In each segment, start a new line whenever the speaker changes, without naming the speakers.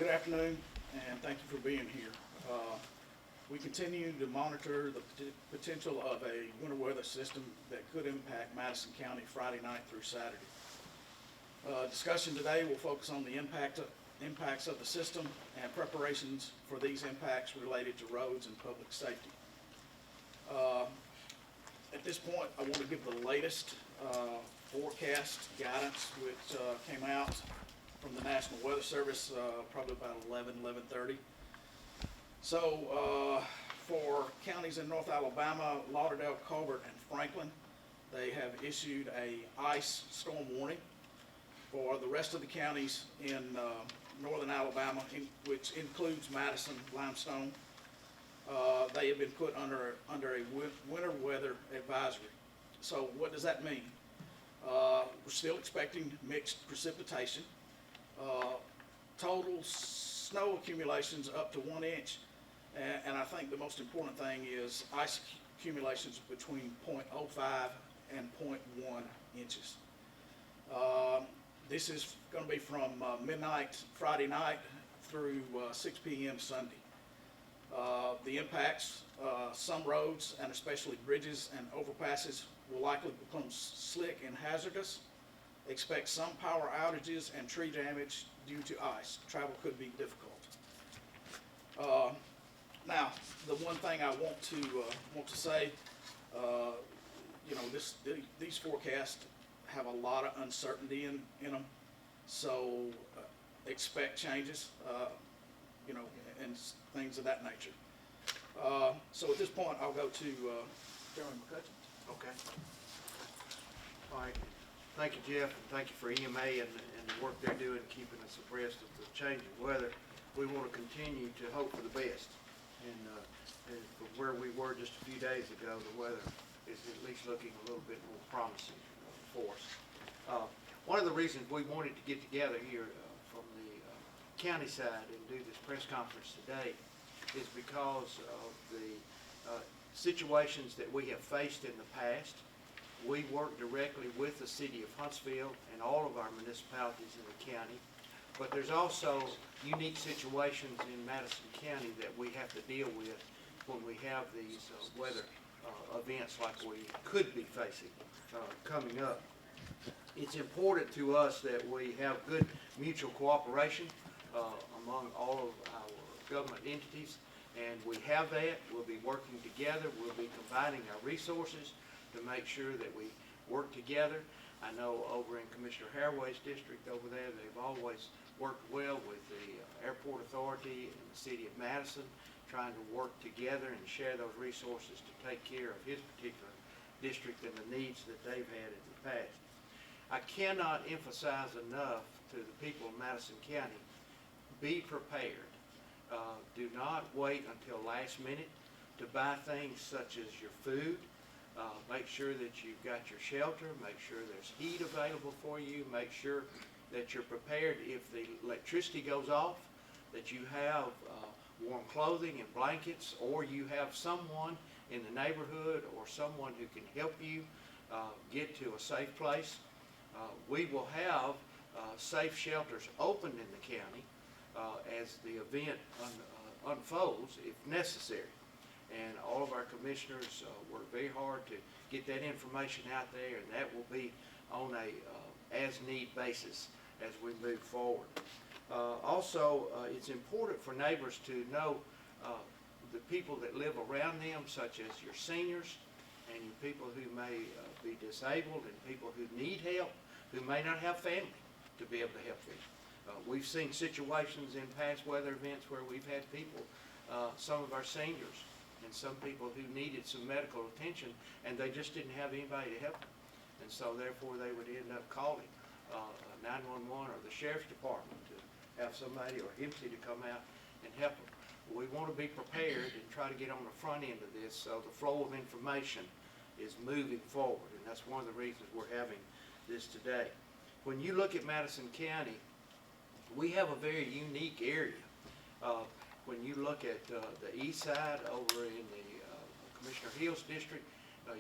Good afternoon, and thank you for being here. We continue to monitor the potential of a winter weather system that could impact Madison County Friday night through Saturday. Discussion today will focus on the impacts of the system and preparations for these impacts related to roads and public safety. At this point, I want to give the latest forecast guidance which came out from the National Weather Service probably about 11:30. So for counties in North Alabama, Lauderdale, Colbert, and Franklin, they have issued a ice storm warning. For the rest of the counties in northern Alabama, which includes Madison, Limestone, they have been put under a winter weather advisory. So what does that mean? We're still expecting mixed precipitation. Total snow accumulations up to 1 inch, and I think the most important thing is ice accumulations between 0.05 and 0.1 inches. This is going to be from midnight Friday night through 6 p.m. Sunday. The impacts, some roads and especially bridges and overpasses will likely become slick and hazardous. Expect some power outages and tree damage due to ice. Travel could be difficult. Now, the one thing I want to say, these forecasts have a lot of uncertainty in them, so expect changes, and things of that nature. So at this point, I'll go to Chairman McCutcheon.
Okay. All right. Thank you, Jeff, and thank you for EMA and the work they're doing, keeping us abreast of the changing weather. We want to continue to hope for the best, and from where we were just a few days ago, the weather is at least looking a little bit more promising for us. One of the reasons we wanted to get together here from the county side and do this press conference today is because of the situations that we have faced in the past. We work directly with the city of Huntsville and all of our municipalities in the county, but there's also unique situations in Madison County that we have to deal with when we have these weather events like we could be facing coming up. It's important to us that we have good mutual cooperation among all of our government entities, and we have that. We'll be working together. We'll be combining our resources to make sure that we work together. I know over in Commissioner Haraway's district over there, they've always worked well with the Airport Authority and the City of Madison, trying to work together and share those resources to take care of his particular district and the needs that they've had in the past. I cannot emphasize enough to the people of Madison County, be prepared. Do not wait until last minute to buy things such as your food. Make sure that you've got your shelter, make sure there's heat available for you, make sure that you're prepared if the electricity goes off, that you have warm clothing and blankets, or you have someone in the neighborhood or someone who can help you get to a safe place. We will have safe shelters opened in the county as the event unfolds if necessary. And all of our commissioners work very hard to get that information out there, and that will be on a as-need basis as we move forward. Also, it's important for neighbors to know the people that live around them, such as your seniors and your people who may be disabled and people who need help, who may not have family to be able to help them. We've seen situations in past weather events where we've had people, some of our seniors, and some people who needed some medical attention, and they just didn't have anybody to help them. And so therefore they would end up calling 911 or the Sheriff's Department to have somebody or HIMSI to come out and help them. We want to be prepared and try to get on the front end of this so the flow of information is moving forward, and that's one of the reasons we're having this today. When you look at Madison County, we have a very unique area. When you look at the east side over in the Commissioner Hill's district,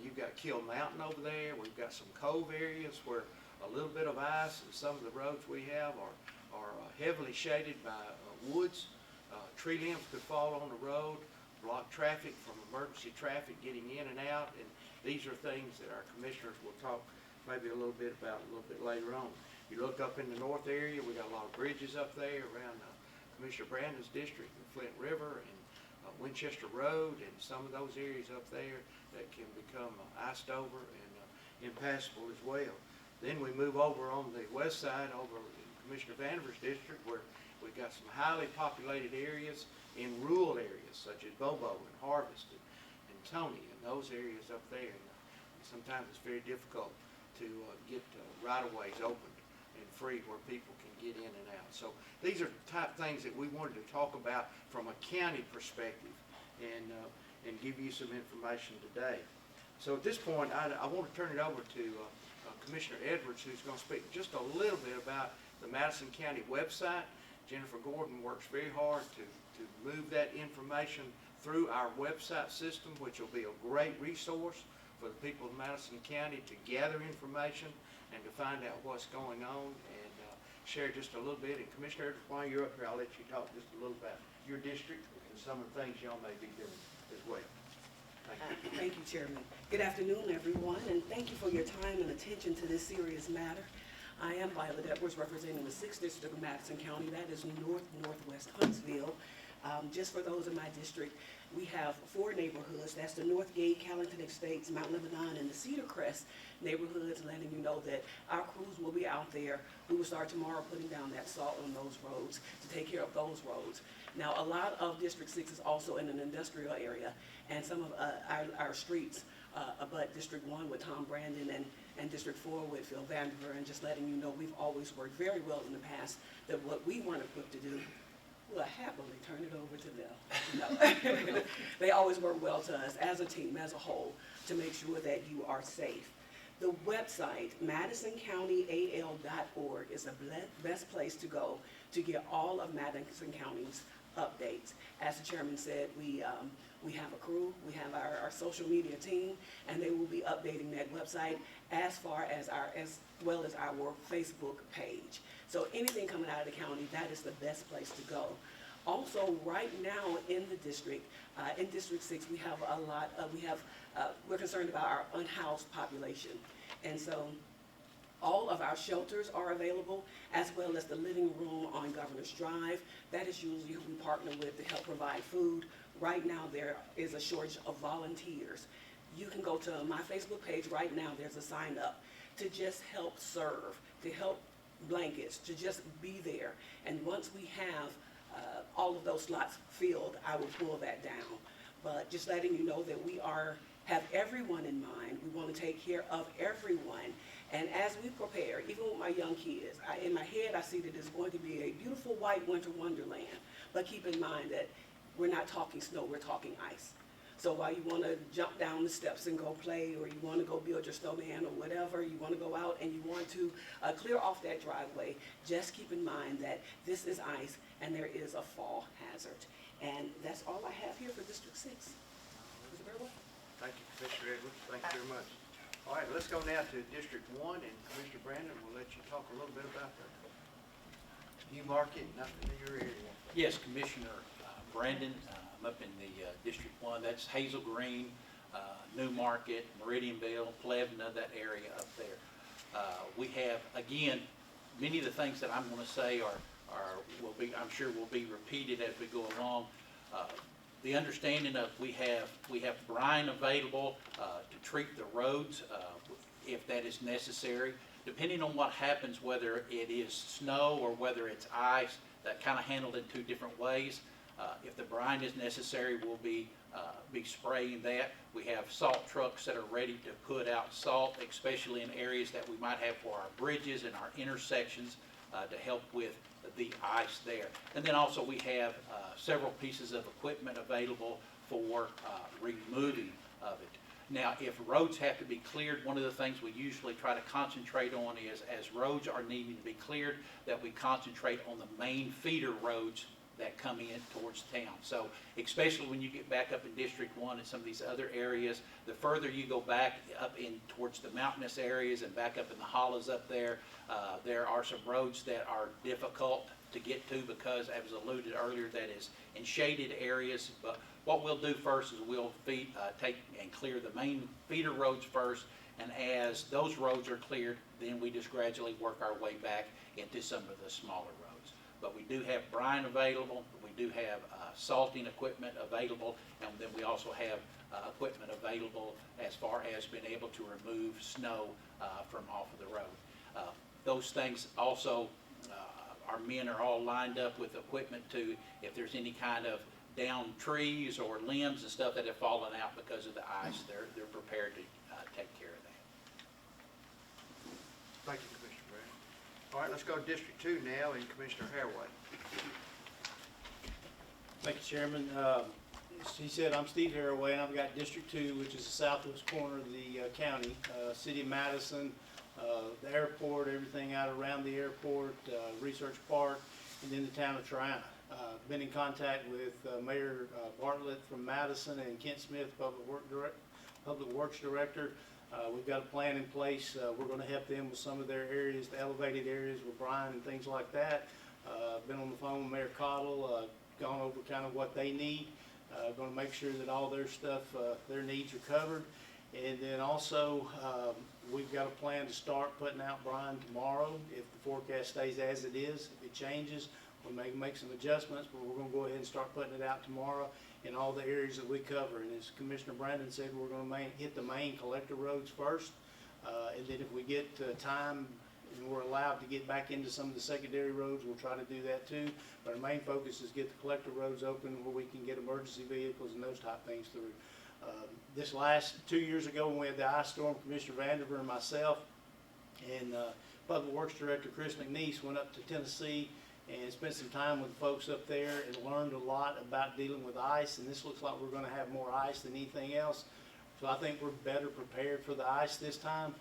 you've got Kill Mountain over there. We've got some cove areas where a little bit of ice and some of the roads we have are heavily shaded by woods. Tree limbs could fall on the road, block traffic from emergency traffic getting in and out, and these are things that our commissioners will talk maybe a little bit about a little bit later on. You look up in the north area, we got a lot of bridges up there around Commissioner Brandon's district, the Flint River and Winchester Road, and some of those areas up there that can become iced over and impassable as well. Then we move over on the west side, over in Commissioner Vanderver's district, where we've got some highly populated areas in rural areas such as Bobo and Harvest and Tony, and those areas up there. And sometimes it's very difficult to get right-of-ways opened and free where people can get in and out. So these are the type of things that we wanted to talk about from a county perspective and give you some information today. So at this point, I want to turn it over to Commissioner Edwards, who's going to speak just a little bit about the Madison County website. Jennifer Gordon works very hard to move that information through our website system, which will be a great resource for the people of Madison County to gather information and to find out what's going on and share just a little bit. And Commissioner Edwards, while you're up here, I'll let you talk just a little about your district and some of the things y'all may be doing as well.
Thank you, Chairman. Good afternoon, everyone, and thank you for your time and attention to this serious matter. I am Violet Edwards, representing the 6th District of Madison County. That is northwest Huntsville. Just for those in my district, we have 4 neighborhoods. That's the North Gate, Callington Estates, Mount Lebanon, and the Cedar Crest neighborhoods, letting you know that our crews will be out there. We will start tomorrow putting down that salt on those roads to take care of those roads. Now, a lot of District 6 is also in an industrial area, and some of our streets abut District 1 with Tom Brandon and District 4 with Phil Vanderver, and just letting you know we've always worked very well in the past, that what we weren't equipped to do, we'll happily turn it over to them. No. They always work well to us as a team, as a whole, to make sure that you are safe. The website, MadisonCountyAL.org, is the best place to go to get all of Madison County's updates. As the chairman said, we have a crew, we have our social media team, and they will be updating that website as well as our we-Facebook page. So anything coming out of the county, that is the best place to go. Also, right now in the district, in District 6, we have a lot of, we're concerned about our unhoused population. And so all of our shelters are available, as well as the living room on Governor's Drive. That is usually who we partner with to help provide food. Right now, there is a shortage of volunteers. You can go to my Facebook page right now. There's a sign up to just help serve, to help blankets, to just be there. And once we have all of those slots filled, I will pull that down. But just letting you know that we have everyone in mind. We want to take care of everyone. And as we prepare, even with my young kids, in my head I see that it's going to be a beautiful white winter wonderland. But keep in mind that we're not talking snow, we're talking ice. So while you want to jump down the steps and go play, or you want to go build your snowman or whatever, you want to go out and you want to clear off that driveway, just keep in mind that this is ice and there is a fall hazard. And that's all I have here for District 6. Mr. Bearwell?
Thank you, Commissioner Edwards. Thank you very much. All right, let's go now to District 1, and Commissioner Brandon will let you talk a little bit about the new market and up in your area.
Yes, Commissioner Brandon, I'm up in the District 1. That's Hazel Green, New Market, Meridianville, Plevna, that area up there. We have, again, many of the things that I'm going to say I'm sure will be repeated as we go along. The understanding of we have brine available to treat the roads if that is necessary. Depending on what happens, whether it is snow or whether it's ice, that kind of handled in 2 different ways. If the brine is necessary, we'll be spraying that. We have salt trucks that are ready to put out salt, especially in areas that we might have for our bridges and our intersections to help with the ice there. And then also we have several pieces of equipment available for removing of it. Now, if roads have to be cleared, one of the things we usually try to concentrate on is, as roads are needing to be cleared, that we concentrate on the main feeder roads that come in towards town. So especially when you get back up in District 1 and some of these other areas, the further you go back up in towards the mountainous areas and back up in the hollows up there, there are some roads that are difficult to get to because, as alluded earlier, that is in shaded areas. But what we'll do first is we'll take and clear the main feeder roads first, and as those roads are cleared, then we just gradually work our way back into some of the smaller roads. But we do have brine available, we do have salting equipment available, and then we also have equipment available as far as being able to remove snow from off of the road. Those things also, our men are all lined up with equipment to, if there's any kind of down trees or limbs and stuff that have fallen out because of the ice, they're prepared to take care of that.
Thank you, Commissioner Brown. All right, let's go to District 2 now, and Commissioner Haraway.
Thank you, Chairman. He said, I'm Steve Haraway, and I've got District 2, which is the southwest corner of the county, city of Madison, the airport, everything out around the airport, Research Park, and then the town of Triana. Been in contact with Mayor Bartlett from Madison and Kent Smith, Public Works Director. We've got a plan in place. We're going to help them with some of their areas, the elevated areas with brine and things like that. Been on the phone with Mayor Cottle, gone over kind of what they need. Going to make sure that all their stuff, their needs are covered. And then also, we've got a plan to start putting out brine tomorrow if the forecast stays as it is. If it changes, we may make some adjustments, but we're going to go ahead and start putting it out tomorrow in all the areas that we cover. And as Commissioner Brandon said, we're going to hit the main collector roads first. And then if we get time and we're allowed to get back into some of the secondary roads, we'll try to do that too. But our main focus is get the collector roads open where we can get emergency vehicles and those type things through. This last 2 years ago when we had the ice storm, Commissioner Vandiver and myself and Public Works Director Chris McNeese went up to Tennessee and spent some time with the folks up there and learned a lot about dealing with ice. And this looks like we're going to have more ice than anything else. So I think we're better prepared for the ice this time.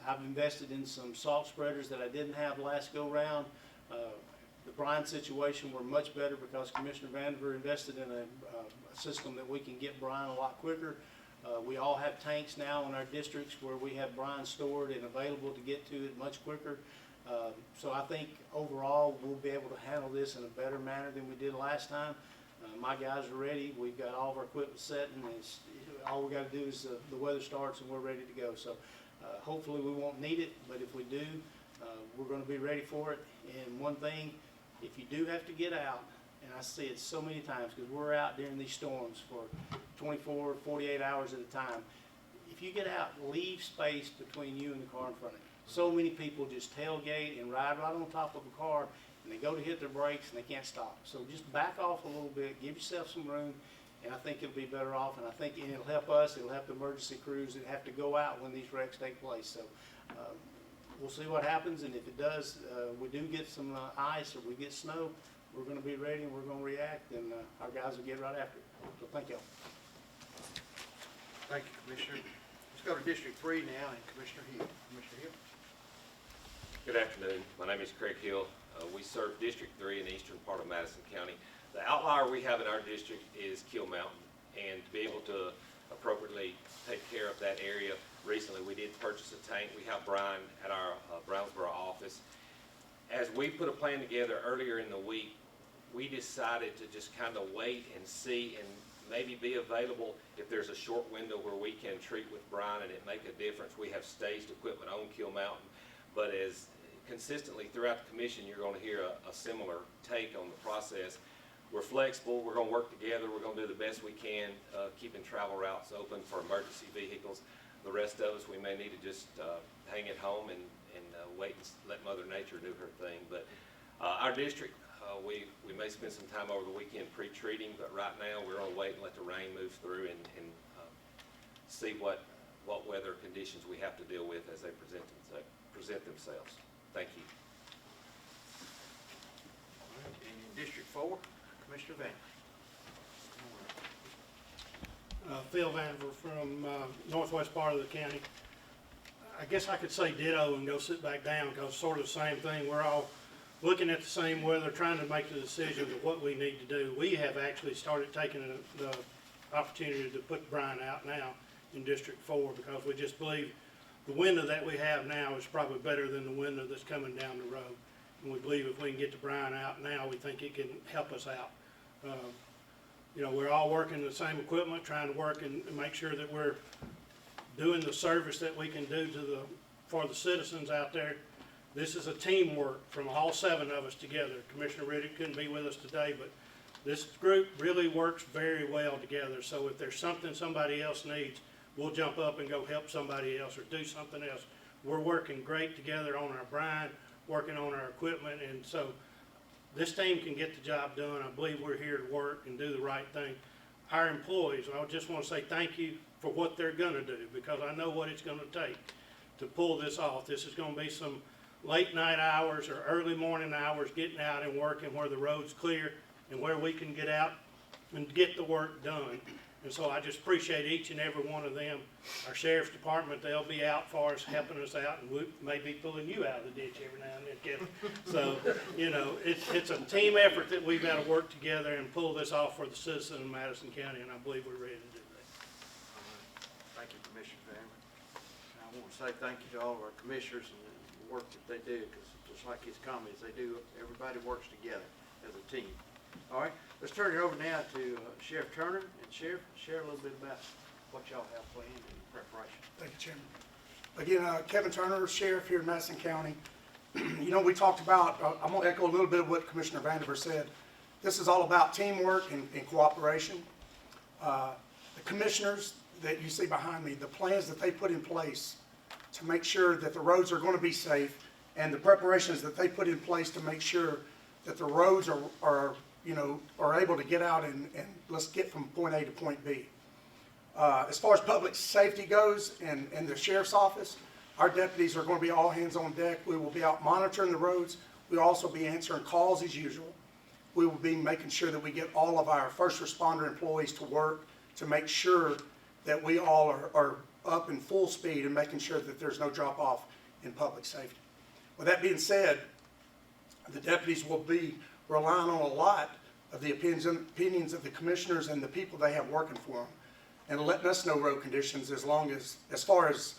I've invested in some salt spreaders that I didn't have last go round. The brine situation, we're much better because Commissioner Vandiver invested in a system that we can get brine a lot quicker. We all have tanks now in our districts where we have brine stored and available to get to it much quicker. So I think overall we'll be able to handle this in a better manner than we did last time. My guys are ready. We've got all of our equipment set, and all we got to do is the weather starts and we're ready to go. So hopefully we won't need it, but if we do, we're going to be ready for it. And one thing, if you do have to get out, and I see it so many times because we're out during these storms for 24, 48 hours at a time. If you get out, leave space between you and the car in front of you. So many people just tailgate and ride right on top of a car, and they go to hit their brakes and they can't stop. So just back off a little bit, give yourself some room, and I think it'll be better off. And I think it'll help us, it'll help the emergency crews that have to go out when these wrecks take place. So we'll see what happens, and if it does, we do get some ice or we get snow, we're going to be ready and we're going to react, and our guys will get right after it. So thank y'all.
Thank you, Commissioner. Let's go to District 3 now, and Commissioner Hill. Commissioner Hill.
Good afternoon. My name is Craig Hill. We serve District 3 in the eastern part of Madison County. The outlier we have in our district is Kill Mountain, and to be able to appropriately take care of that area, recently we did purchase a tank. We have brine at our Brownsboro office. As we put a plan together earlier in the week, we decided to just kind of wait and see and maybe be available if there's a short window where we can treat with brine and it make a difference. We have staged equipment on Kill Mountain, but as consistently throughout the commission, you're going to hear a similar take on the process. We're flexible. We're going to work together. We're going to do the best we can, keeping travel routes open for emergency vehicles. The rest of us, we may need to just hang at home and wait and let Mother Nature do her thing. But our district, we may spend some time over the weekend pre-treating, but right now we're going to wait and let the rain move through and see what weather conditions we have to deal with as they present themselves. Thank you.
All right, and in District 4, Commissioner Van.
Phil Vandiver from northwest part of the county. I guess I could say ditto and go sit back down because it's sort of the same thing. We're all looking at the same weather, trying to make the decisions of what we need to do. We have actually started taking the opportunity to put brine out now in District 4 because we just believe the window that we have now is probably better than the window that's coming down the road. And we believe if we can get the brine out now, we think it can help us out. You know, we're all working the same equipment, trying to work and make sure that we're doing the service that we can do for the citizens out there. This is a teamwork from all 7 of us together. Commissioner Riddick couldn't be with us today, but this group really works very well together. So if there's something somebody else needs, we'll jump up and go help somebody else or do something else. We're working great together on our brine, working on our equipment, and so this team can get the job done. I believe we're here to work and do the right thing. Our employees, I just want to say thank you for what they're going to do because I know what it's going to take to pull this off. This is going to be some late night hours or early morning hours getting out and working where the road's clear and where we can get out and get the work done. And so I just appreciate each and every one of them. Our sheriff's department, they'll be out for us, helping us out, and we may be pulling you out of the ditch every now and then, Kevin. So, you know, it's a team effort that we've got to work together and pull this off for the citizens of Madison County, and I believe we're ready to do that.
Thank you, Commissioner Family. I want to say thank you to all of our commissioners and the work that they do, because just like his comments, they do, everybody works together as a team. All right, let's turn it over now to Sheriff Turner, and Sheriff, share a little bit about what y'all have planned in preparation.
Thank you, Chairman. Again, Kevin Turner, Sheriff here in Madison County. You know, we talked about, I'm going to echo a little bit of what Commissioner Vandiver said. This is all about teamwork and cooperation. The commissioners that you see behind me, the plans that they put in place to make sure that the roads are going to be safe, and the preparations that they put in place to make sure that the roads are able to get out and let's get from point A to point B. As far as public safety goes and the sheriff's office, our deputies are going to be all hands on deck. We will be out monitoring the roads. We'll also be answering calls as usual. We will be making sure that we get all of our first responder employees to work to make sure that we all are up in full speed and making sure that there's no drop off in public safety. With that being said, the deputies will be relying on a lot of the opinions of the commissioners and the people they have working for them, and letting us know road conditions as far as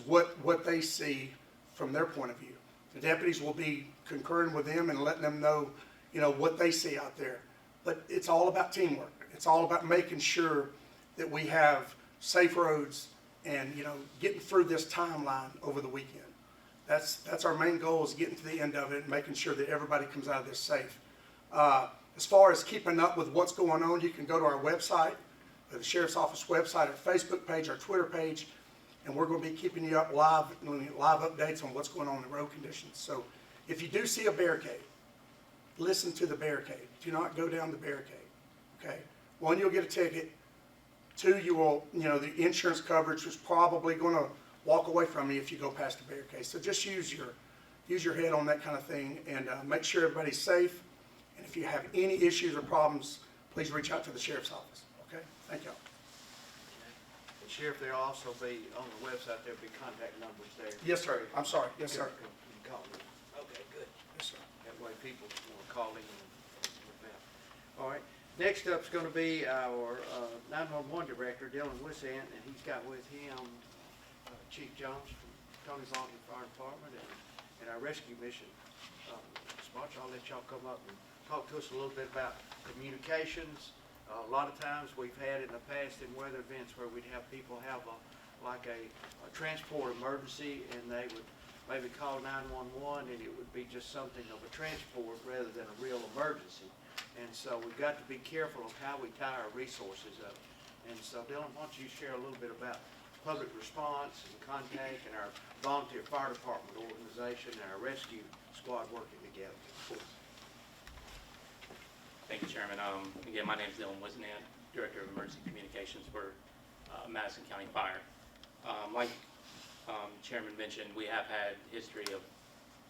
what they see from their point of view. The deputies will be concurring with them and letting them know, what they see out there. But it's all about teamwork. It's all about making sure that we have safe roads and, getting through this timeline over the weekend. That's our main goal, is getting to the end of it and making sure that everybody comes out of this safe. As far as keeping up with what's going on, you can go to our website, the Sheriff's Office website, our Facebook page, our Twitter page, and we're going to be keeping you up live updates on what's going on in the road conditions. So if you do see a barricade, listen to the barricade. Do not go down the barricade, okay? 1, you'll get a ticket. 2, you will, the insurance coverage is probably going to walk away from you if you go past the barricade. So just use your head on that kind of thing, and make sure everybody's safe. And if you have any issues or problems, please reach out to the Sheriff's Office, okay? Thank y'all.
And Sheriff, there'll also be, on the website, there'll be contact numbers there.
Yes, sir. I'm sorry. Yes, sir.
You can call them. Okay, good.
Yes, sir.
That way people will call in and look out. All right, next up's gonna be our 911 Director, Dylan Wissant, and he's got with him Chief Jones from Tony's Laundry Fire Department and our rescue mission spots. I'll let y'all come up and talk to us a little bit about communications. A lot of times we've had in the past in weather events where we'd have people have a transport emergency, and they would maybe call 911, and it would be just something of a transport rather than a real emergency. And so we've got to be careful of how we tie our resources up. And so Dylan, why don't you share a little bit about public response and contact and our volunteer fire department organization and our rescue squad working together.
Thank you, Chairman. Again, my name is Dylan Wissant, Director of Emergency Communications for Madison County Fire. Like Chairman mentioned, we have had history of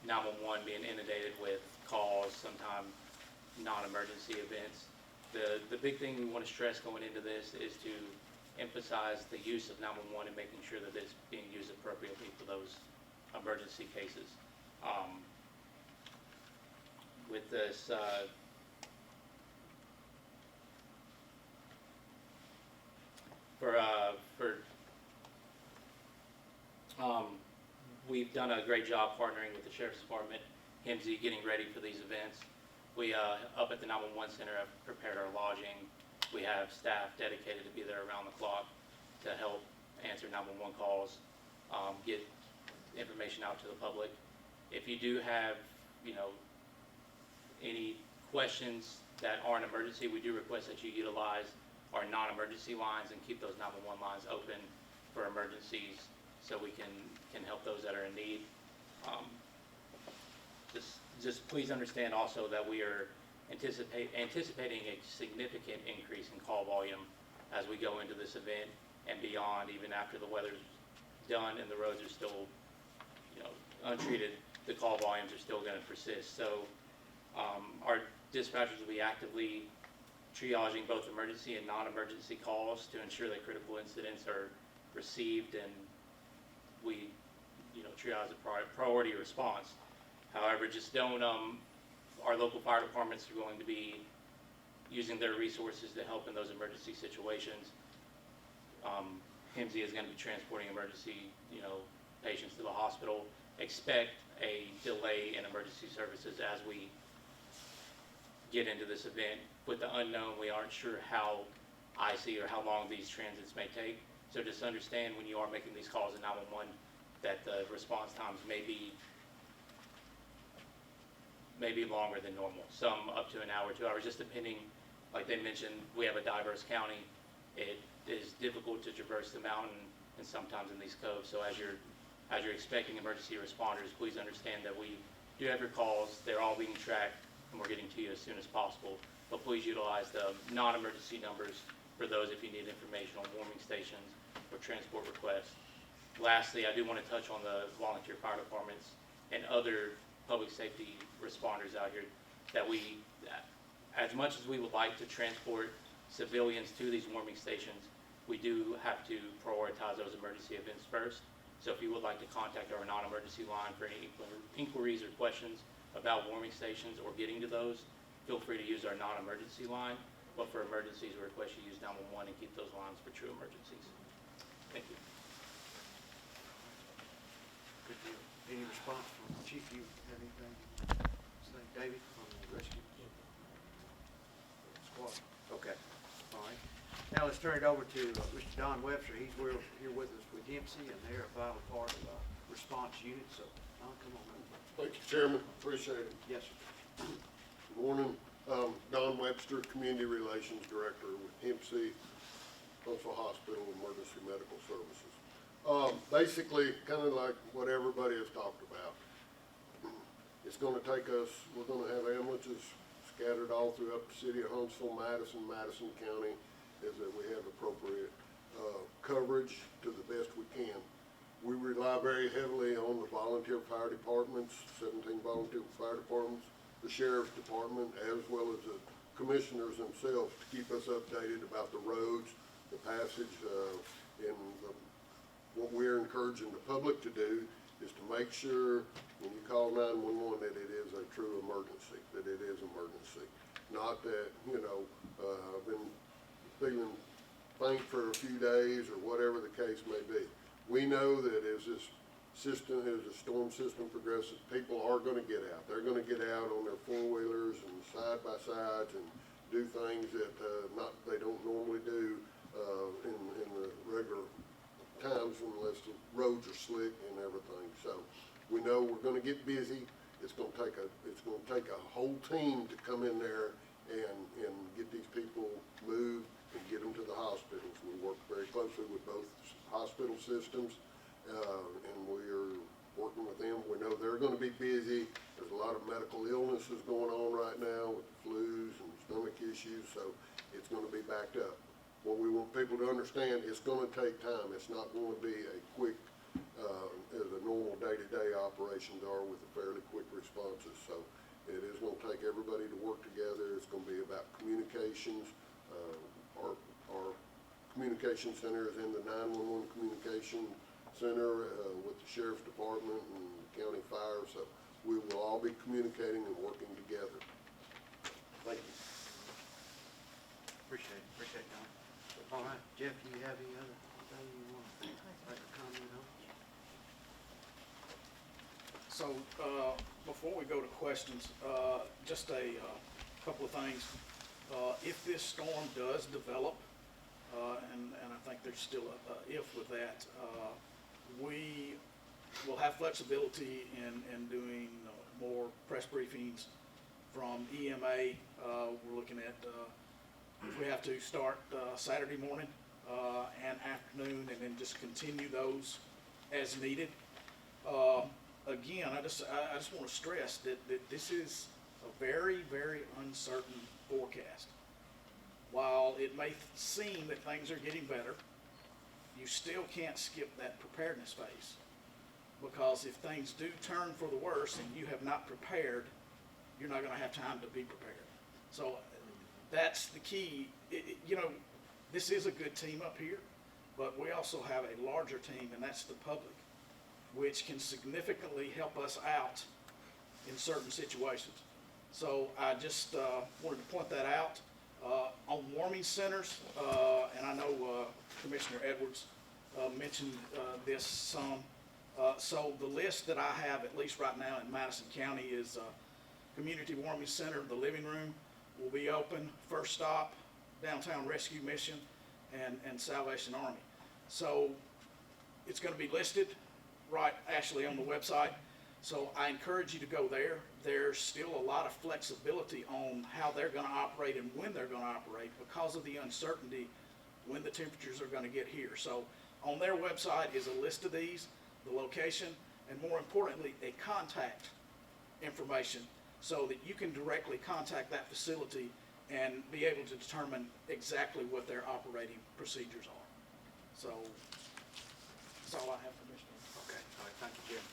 911 being inundated with calls, sometimes non-emergency events. The big thing we want to stress going into this is to emphasize the use of 911 and making sure that it's being used appropriately for those emergency cases. with this, we've done a great job partnering with the Sheriff's Department, HIMSI, getting ready for these events. We, up at the 911 Center, have prepared our lodging. We have staff dedicated to be there around the clock to help answer 911 calls, get information out to the public. If you do have, any questions that aren't emergency, we do request that you utilize our non-emergency lines and keep those 911 lines open for emergencies so we can help those that are in need. Just please understand also that we are anticipating a significant increase in call volume as we go into this event and beyond, even after the weather's done and the roads are still, untreated, the call volumes are still going to persist. So our dispatchers will be actively triaging both emergency and non-emergency calls to ensure that critical incidents are received and we, triage a priority response. However, just don't, our local fire departments are going to be using their resources to help in those emergency situations. HIMSI is going to be transporting emergency, patients to the hospital. Expect a delay in emergency services as we get into this event. With the unknown, we aren't sure how icy or how long these transits may take. So just understand when you are making these calls in 911 that the response times may be longer than normal. Some up to an hour, 2 hours, just depending. Like they mentioned, we have a diverse county. It is difficult to traverse the mountain and sometimes in these coves. So as you're expecting emergency responders, please understand that we do have your calls. They're all being tracked and we're getting to you as soon as possible. But please utilize the non-emergency numbers for those if you need information on warming stations or transport requests. Lastly, I do want to touch on the volunteer fire departments and other public safety responders out here that we, as much as we would like to transport civilians to these warming stations, we do have to prioritize those emergency events first. So if you would like to contact our non-emergency line for any inquiries or questions about warming stations or getting to those, feel free to use our non-emergency line. But for emergencies, we request you use 911 and keep those lines for true emergencies. Thank you.
Good deal. Any response from the chief? You have anything to say? David, on the rescue squad? Okay. All right. Now let's turn it over to Mr. Don Webster. He's here with us with HIMSI, and they're a vital part of our response unit. So, Don, come on.
Thank you, Chairman. Appreciate it.
Yes, sir.
Good morning. Don Webster, Community Relations Director with HIMSI, Huntsville Hospital Emergency Medical Services. Basically, kind of like what everybody has talked about. It's going to take us, we're going to have ambulances scattered all throughout the city of Huntsville, Madison County, is that we have appropriate coverage to the best we can. We rely very heavily on the volunteer fire departments, 17 volunteer fire departments, the sheriff's department, as well as the commissioners themselves to keep us updated about the roads, the passage, and what we're encouraging the public to do is to make sure when you call 911 that it is a true emergency, that it is emergency. Not that, I've been feeling faint for a few days or whatever the case may be. We know that as this system, as the storm system progresses, people are going to get out. They're going to get out on their four-wheelers and side-by-sides and do things that they don't normally do in the regular times unless the roads are slick and everything. So we know we're going to get busy. It's going to take a whole team to come in there and get these people moved and get them to the hospitals. We work very closely with both hospital systems, and we are working with them. We know they're going to be busy. There's a lot of medical illnesses going on right now with the flus and stomach issues, so it's going to be backed up. What we want people to understand, it's going to take time. It's not going to be a quick, as a normal day-to-day operations are with the fairly quick responses. So it is going to take everybody to work together. It's going to be about communications. Our communication center is in the 911 communication center with the sheriff's department and the county fire. So we will all be communicating and working together. Thank you.
Appreciate it, Don. All right, Jeff, do you have any other thing you want to make a comment on?
So, before we go to questions, just a couple of things. If this storm does develop, and I think there's still a if with that, we will have flexibility in doing more press briefings from EMA. We're looking at, if we have to start Saturday morning and afternoon, and then just continue those as needed. Again, I just want to stress that this is a very, very uncertain forecast. While it may seem that things are getting better, you still can't skip that preparedness phase. Because if things do turn for the worse and you have not prepared, you're not going to have time to be prepared. So that's the key. You know, this is a good team up here, but we also have a larger team, and that's the public, which can significantly help us out in certain situations. So I just wanted to point that out. On warming centers, and I know Commissioner Edwards mentioned this some. So the list that I have, at least right now in Madison County, is Community Warming Center, the living room will be open, First Stop, Downtown Rescue Mission, and Salvation Army. So it's going to be listed right actually on the website. So I encourage you to go there. There's still a lot of flexibility on how they're going to operate and when they're going to operate because of the uncertainty when the temperatures are going to get here. So on their website is a list of these, the location, and more importantly, a contact information so that you can directly contact that facility and be able to determine exactly what their operating procedures are. So that's all I have, Commissioner.
Okay, all right, thank you, Jeff.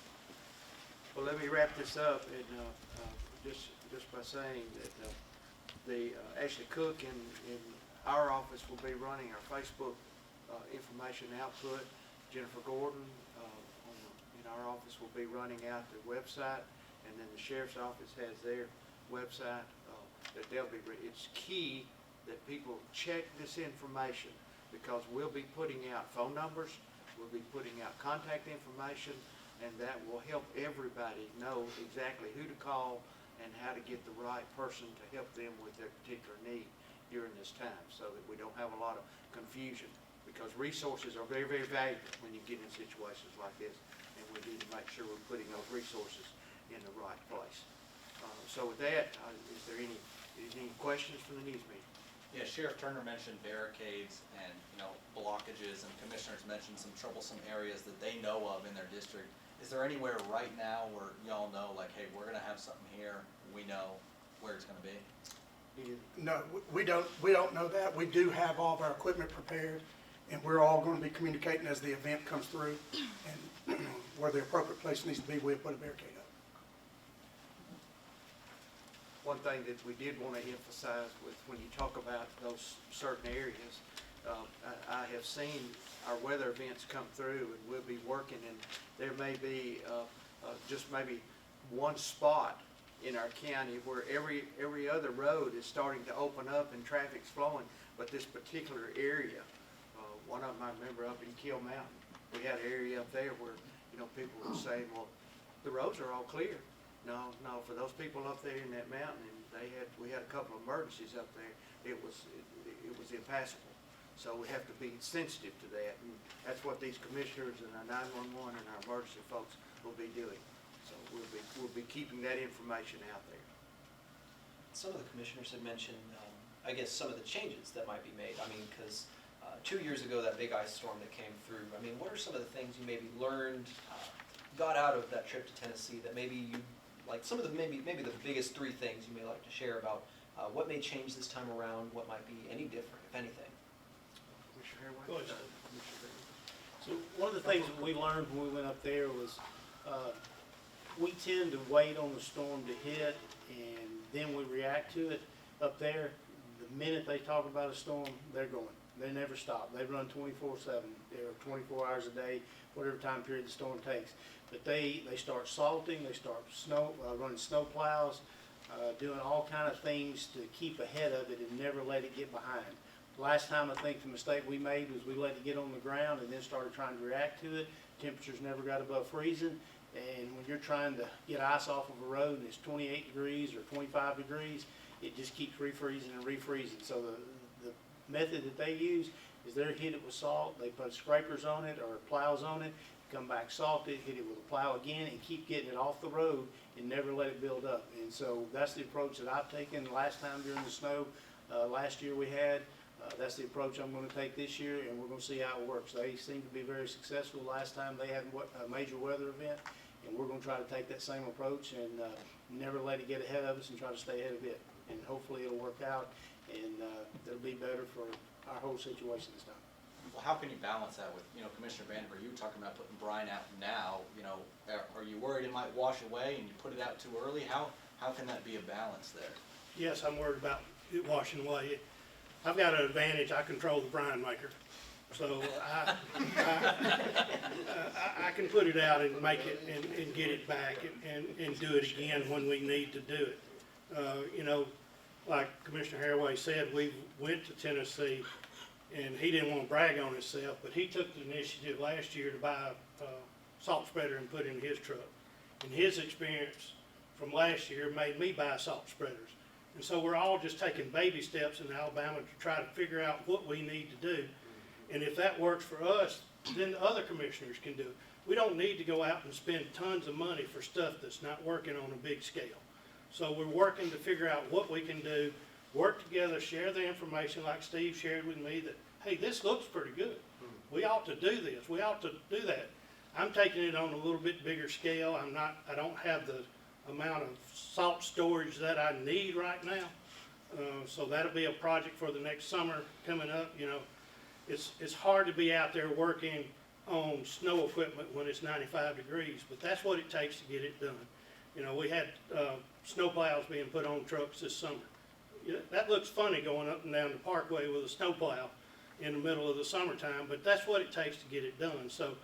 Well, let me wrap this up, and just by saying that Ashley Cook in our office will be running our Facebook information output. Jennifer Gordon in our office will be running out the website, and then the sheriff's office has their website that they'll be. It's key that people check this information because we'll be putting out phone numbers, we'll be putting out contact information, and that will help everybody know exactly who to call and how to get the right person to help them with their particular need during this time so that we don't have a lot of confusion, because resources are very, very valuable when you get in situations like this, and we need to make sure we're putting those resources in the right place. So with that, is there any questions from the news meeting?
Yeah, Sheriff Turner mentioned barricades and, blockages, and commissioners mentioned some troublesome areas that they know of in their district. Is there anywhere right now where y'all know, like, hey, we're gonna have something here, we know where it's gonna be?
No, we don't know that. We do have all of our equipment prepared, and we're all going to be communicating as the event comes through, and where the appropriate place needs to be, we'll put a barricade up.
One thing that we did want to emphasize with when you talk about those certain areas, I have seen our weather events come through, and we'll be working, and there may be just maybe one spot in our county where every other road is starting to open up and traffic's flowing, but this particular area, one of them I remember up in Kill Mountain, we had an area up there where people were saying, well, the roads are all clear. No, for those people up there in that mountain, and we had a couple of emergencies up there. It was impassable. So we have to be sensitive to that, and that's what these commissioners and our 911 and our emergency folks will be doing. So we'll be keeping that information out there.
Some of the commissioners had mentioned, I guess, some of the changes that might be made. I mean, because 2 years ago, that big ice storm that came through, I mean, what are some of the things you maybe learned, got out of that trip to Tennessee that maybe you, like some of the, maybe the biggest 3 things you may like to share about what may change this time around, what might be any different, if anything?
Go ahead. So one of the things that we learned when we went up there was we tend to wait on the storm to hit, and then we react to it. Up there, the minute they talk about a storm, they're going. They never stop. They run 24/7, or 24 hours a day, whatever time period the storm takes. But they start salting, they start running snow plows, doing all kind of things to keep ahead of it and never let it get behind. Last time, I think the mistake we made was we let it get on the ground and then started trying to react to it. Temperatures never got above freezing. And when you're trying to get ice off of a road and it's 28 degrees or 25 degrees, it just keeps refreezing and refreezing. So the method that they use is they hit it with salt, they put scrapers on it or plows on it, come back salt it, hit it with a plow again, and keep getting it off the road and never let it build up. And so that's the approach that I've taken last time during the snow. Last year we had. That's the approach I'm going to take this year, and we're going to see how it works. They seem to be very successful. Last time they had a major weather event, and we're going to try to take that same approach and never let it get ahead of us and try to stay ahead of it. And hopefully it'll work out, and it'll be better for our whole situation this time.
Well, how can you balance that with, Commissioner Vandenberg, you were talking about putting brine out now, are you worried it might wash away and you put it out too early? How can that be a balance there?
Yes, I'm worried about it washing away. I've got an advantage, I control the brine maker. So I can put it out and make it and get it back and do it again when we need to do it. Like Commissioner Haraway said, we went to Tennessee, and he didn't want to brag on himself, but he took the initiative last year to buy a salt spreader and put it in his truck. And his experience from last year made me buy salt spreaders. And so we're all just taking baby steps in Alabama to try to figure out what we need to do. And if that works for us, then the other commissioners can do it. We don't need to go out and spend tons of money for stuff that's not working on a big scale. So we're working to figure out what we can do, work together, share the information like Steve shared with me that, hey, this looks pretty good. We ought to do this. We ought to do that. I'm taking it on a little bit bigger scale. I don't have the amount of salt storage that I need right now. So that'll be a project for the next summer coming up. It's hard to be out there working on snow equipment when it's 95 degrees, but that's what it takes to get it done. We had snow plows being put on trucks this summer. That looks funny going up and down the parkway with a snow plow in the middle of the summertime, but that's what it takes to get it done. So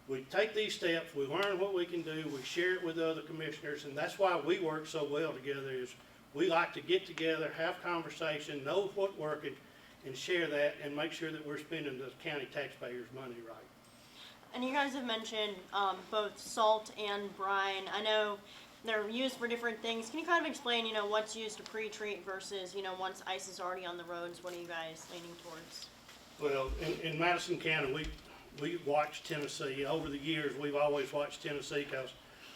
we take these steps, we learn what we can do, we share it with the other commissioners, and that's why we work so well together. Is we like to get together, have conversation, know what's working, and share that, and make sure that we're spending the county taxpayers' money right.
And you guys have mentioned both salt and brine. I know they're used for different things. Can you kind of explain, what's used to pre-treat versus, once ice is already on the roads, what are you guys leaning towards?
Well, in Madison County, we watch Tennessee. Over the years, we've always watched Tennessee because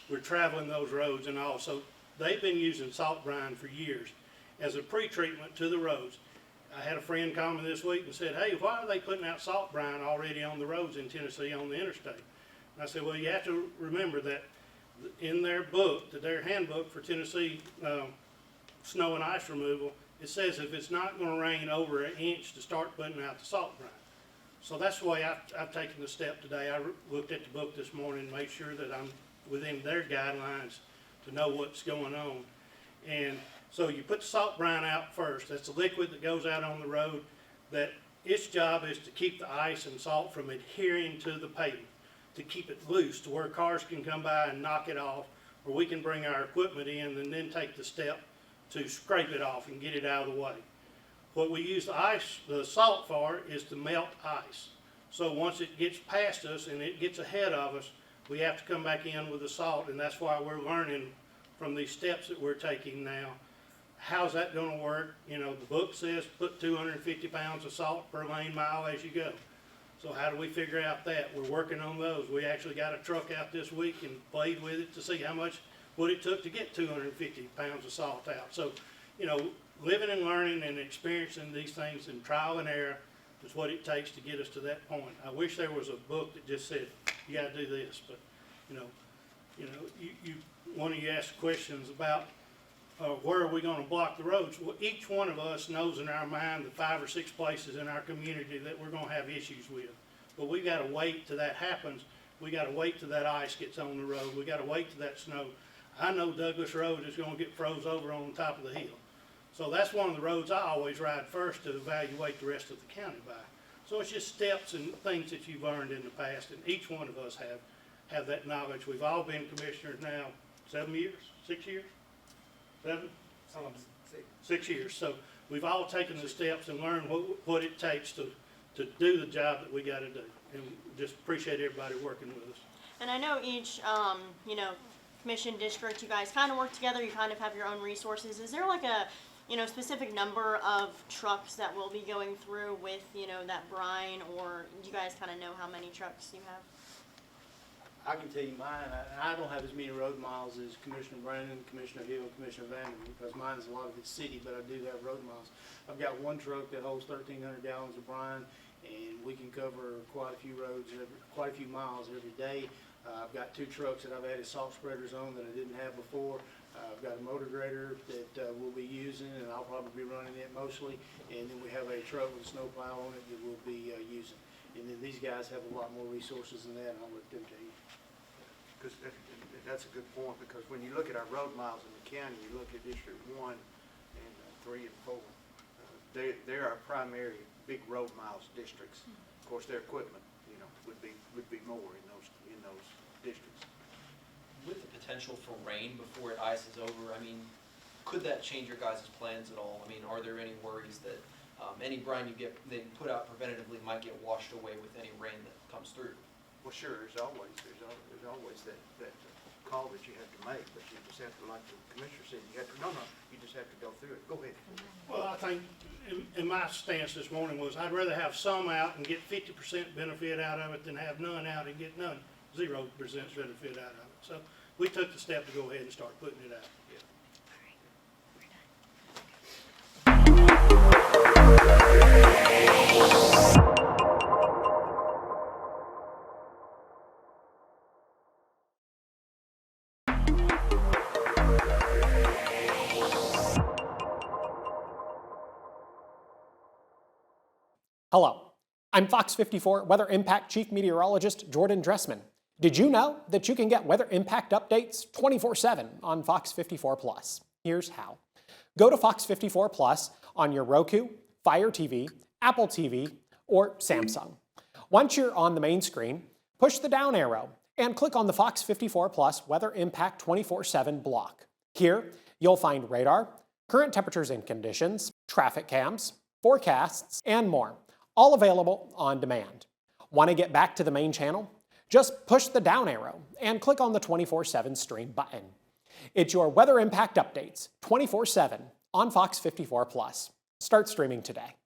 we're traveling those roads and all. So they've been using salt brine for years as a pre-treatment to the roads. I had a friend call me this week and said, hey, why are they putting out salt brine already on the roads in Tennessee on the interstate? And I said, well, you have to remember that in their book, their handbook for Tennessee snow and ice removal, it says if it's not going to rain over an inch to start putting out the salt brine. So that's the way I've taken the step today. I looked at the book this morning and made sure that I'm within their guidelines to know what's going on. And so you put the salt brine out first. That's a liquid that goes out on the road that its job is to keep the ice and salt from adhering to the pavement, to keep it loose to where cars can come by and knock it off, or we can bring our equipment in and then take the step to scrape it off and get it out of the way. What we use the salt for is to melt ice. So once it gets past us and it gets ahead of us, we have to come back in with the salt, and that's why we're learning from these steps that we're taking now. How's that going to work? The book says put 250 pounds of salt per lane mile as you go. So how do we figure out that? We're working on those. We actually got a truck out this week and played with it to see how much what it took to get 250 pounds of salt out. So, living and learning and experiencing these things in trial and error is what it takes to get us to that point. I wish there was a book that just said, you got to do this, but, one of you asked questions about where are we going to block the roads. Well, each one of us knows in our mind the 5 or 6 places in our community that we're going to have issues with. But we got to wait till that happens. We got to wait till that ice gets on the road. We got to wait till that snow. I know Douglas Road is going to get froze over on the top of the hill. So that's one of the roads I always ride first to evaluate the rest of the county by. So it's just steps and things that you've learned in the past, and each one of us have that knowledge. We've all been commissioners now 7 years, 6 years? 7? 6 years. So we've all taken the steps and learned what it takes to do the job that we gotta do. And just appreciate everybody working with us.
And I know each, you know, commission district, you guys kind of work together, you kind of have your own resources. Is there like a, you know, specific number of trucks that will be going through with, you know, that brine, or do you guys kind of know how many trucks you have?
I can tell you mine, I don't have as many road miles as Commissioner Brandon, Commissioner Hill, Commissioner Vanderbilt, because mine is a lot of it's city, but I do have road miles. I've got one truck that holds 1,300 gallons of brine, and we can cover quite a few roads, quite a few miles every day. I've got 2 trucks that I've added salt spreaders on that I didn't have before. I've got a motor grader that we'll be using, and I'll probably be running it mostly. And then we have a truck with a snow plow on it that we'll be using. And then these guys have a lot more resources than that, and I'll let them tell you.
Because that's a good point, because when you look at our road miles in the county, you look at District 1 and 3 and 4, they're our primary big road miles districts. Of course, their equipment, you know, would be more in those districts.
With the potential for rain before it ices over, I mean, could that change your guys' plans at all? I mean, are there any worries that any brine they put out preventatively might get washed away with any rain that comes through?
Well, sure, there's always that call that you have to make, but you just have to, like the commissioner said, you just have to go through it. Go ahead.
Well, I think, in my stance this morning was, I'd rather have some out and get 50% benefit out of it than have none out and get 0% benefit out of it. So we took the step to go ahead and start putting it out.
Hello, I'm Fox 54 Weather Impact Chief Meteorologist Jordan Dressman. Did you know that you can get weather impact updates 24/7 on Fox 54 Plus? Here's how. Go to Fox 54 Plus on your Roku, Fire TV, Apple TV, or Samsung. Once you're on the main screen, push the down arrow and click on the Fox 54 Plus Weather Impact 24/7 block. Here, you'll find radar, current temperatures and conditions, traffic cams, forecasts, and more, all available on demand. Want to get back to the main channel? Just push the down arrow and click on the 24/7 stream button. It's your weather impact updates 24/7 on Fox 54 Plus. Start streaming today.